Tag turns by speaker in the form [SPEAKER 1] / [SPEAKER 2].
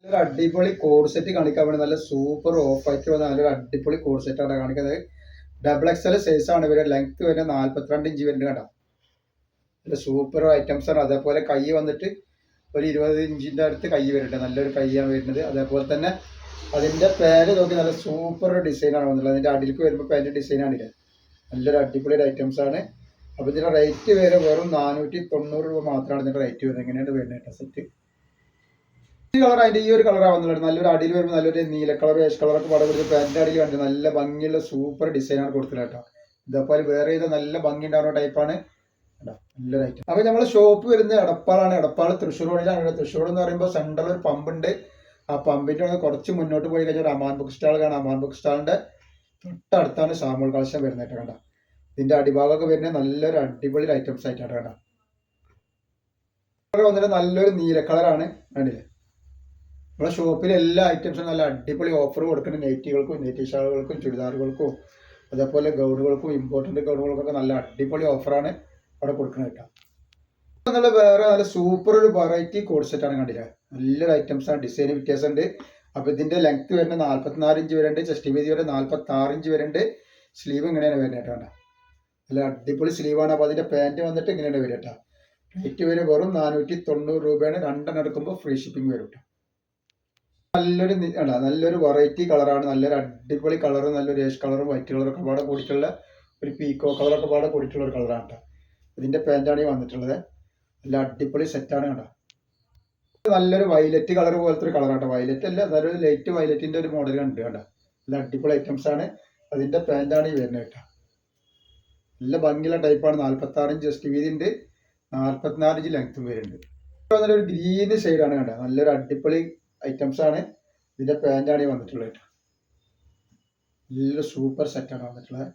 [SPEAKER 1] ഒരു അടിപൊളി code set കാണിക്കാൻ വേണ്ടി നല്ല സൂപ്പർ ഓഫ് ആയിട്ട് വന്ന നല്ലൊരു അടിപൊളി കോഡ് സെറ്റ് ആണ് കാണിക്കുന്നത്. ഡബിൾ എക്സൽ സൈസ് ആണ് ഇവര്. ലെങ്ത് വരുന്നത് 42 ഇഞ്ച് വരുന്നുണ്ട്. കണ്ടോ, നല്ല സൂപ്പർ ഐറ്റംസ് ആണ്. അതേപോലെ കൈ വന്നിട്ട് ഒരു 20 ഇഞ്ചിന്റെ അടുത്ത് കൈ വരുന്നുണ്ട്. നല്ലൊരു കൈയാണ് വരുന്നത്. അതേപോലെ തന്നെ അതിന്റെ പാന്റ് നോക്കി നല്ല സൂപ്പർ ഡിസൈൻ ആണ് വന്നിട്ടുള്ളത്. അതിന്റെ അടിയിലേക്ക് വരുമ്പോൾ പാന്റ് ഡിസൈൻ ആണിത്. നല്ലൊരു അടിപൊളി ഐറ്റംസ് ആണ്. അപ്പൊ ഇതിന്റെ റേറ്റ് വരെ വെറും 490 രൂപ മാത്രമാണ് ഇതിന്റെ റേറ്റ് വരുന്നത്. എങ്ങനെയാണ് വരുന്നത് സെറ്റ് കളർ. അതിന്റെ ഈ ഒരു കളർ ആവുന്നുള്ളത് നല്ലൊരു അടിയിൽ വരുമ്പോൾ നല്ലൊരു നീല കളർ ഏഷ് കളറൊക്കെ പടം കൊടുത്ത് പാന്റ് അടിയിൽ കണ്ടത് നല്ല ഭംഗിയുള്ള സൂപ്പർ ഡിസൈനാണ് കൊടുത്തത് കേട്ടോ. ഇതേപോലെ വേറെ ചെയ്ത നല്ല ഭംഗി ഉണ്ടാവുന്ന ടൈപ്പാണ്. നല്ലൊരു ഐറ്റം. അപ്പൊ നമ്മളെ ഷോപ്പ് വരുന്നത് എടപ്പാളാണ്. എടപ്പാൾ തൃശ്ശൂർ റോഡിലാണ്. തൃശ്ശൂർ എന്ന് പറയുമ്പോൾ സെൻട്രൽ ഒരു പമ്പ് ഉണ്ട്. ആ പമ്പിന്റെ കുറച്ച് മുന്നോട്ട് പോയി കഴിഞ്ഞാൽ അമാൻ ബുക്ക് സ്റ്റാൾ കാണാം. അമാൻ ബുക്ക് സ്റ്റാളിന്റെ തൊട്ടടുത്താണ് ഷാമൂൾ കളക്ഷൻ വരുന്നത് കണ്ട. ഇതിന്റെ അടിഭാഗമൊക്കെ വരുന്നത് നല്ലൊരു അടിപൊളി ഐറ്റംസ് ആയിട്ടാണ് കണ്ട. വന്നിട്ട് നല്ലൊരു നീല കളറാണ് കണ്ടില്ലേ. നമ്മുടെ ഷോപ്പിൽ എല്ലാ ഐറ്റംസും നല്ല അടിപൊളി ഓഫർ കൊടുക്കുന്ന നൈറ്റികൾക്കും നൈറ്റി ഷാളുകൾക്കും ചുരിദാറുകൾക്കും അതേപോലെ ഗൗണുകൾക്കും ഇമ്പോർട്ടൻ്റ് ഗൗണുകൾക്കൊക്കെ നല്ല അടിപൊളി ഓഫറാണ് അവിടെ കൊടുക്കുന്നത് കേട്ടോ. നല്ല വേറെ നല്ല സൂപ്പർ ഒരു വെറൈറ്റി കോഡ് സെറ്റാണ് കണ്ടില്ലേ. നല്ലൊരു ഐറ്റംസ് ആണ്. ഡിസൈൻ വ്യത്യാസമുണ്ട്. അപ്പോൾ ഇതിന്റെ ലെങ്ത് വരുന്നത് 44 ഇഞ്ച് വരുന്നുണ്ട്. ചെസ്റ്റ് വീതി വരെ 46 ഇഞ്ച് വരുന്നുണ്ട്. സ്ലീവ് ഇങ്ങനെയാണ് വരുന്നത് കേട്ടോ. നല്ല അടിപൊളി സ്ലീവാണ്. അപ്പോൾ അതിന്റെ പാൻറ് വന്നിട്ട് ഇങ്ങനെയാണ് വരിക കേട്ടോ. റേറ്റ് വരെ വെറും 490 രൂപയാണ്. രണ്ടെണ്ണം എടുക്കുമ്പോൾ ഫ്രീ ഷിപ്പിംഗ് വരും കേട്ടോ. നല്ലൊരു വെറൈറ്റി കളറാണ്. നല്ലൊരു അടിപൊളി കളറും നല്ലൊരു ഏഷ് കളറും വൈറ്റ് കളറൊക്കെ പാടെ കൂടിയിട്ടുള്ള ഒരു പീക്കോ കളറൊക്കെ പാടെ കൂടിയിട്ടുള്ള ഒരു കളറാണ് കേട്ടോ. ഇതിന്റെ പാൻറ്റാണ് ഈ വന്നിട്ടുള്ളത്. നല്ല അടിപൊളി സെറ്റാണ് കേട്ടോ. നല്ലൊരു വയലറ്റ് കളർ പോലത്തെ ഒരു കളറാണ്. വയലറ്റ് അല്ല, നല്ലൊരു ലൈറ്റ് വയലറ്റിന്റെ ഒരു മോഡൽ ഉണ്ട് കേട്ടോ. നല്ല അടിപൊളി ഐറ്റംസ് ആണ്. അതിന്റെ പാൻറ്റാണ് ഈ വരുന്നത് കേട്ടോ. നല്ല ഭംഗിയുള്ള ടൈപ്പാണ്. 46 ഇഞ്ച് ചെസ്റ്റ് വീതി ഉണ്ട്. 44 ഇഞ്ച് ലെങ്ത്തും വരുന്നുണ്ട്. നല്ലൊരു ഗ്രീൻ ഷെയ്ഡാണ് കേട്ടോ. നല്ലൊരു അടിപൊളി ഐറ്റംസ് ആണ്. ഇതിന്റെ പാൻറ്റാണ് ഈ വന്നിട്ടുള്ളത് കേട്ടോ. നല്ല സൂപ്പർ സെറ്റാണ് വന്നിട്ടുള്ളത്.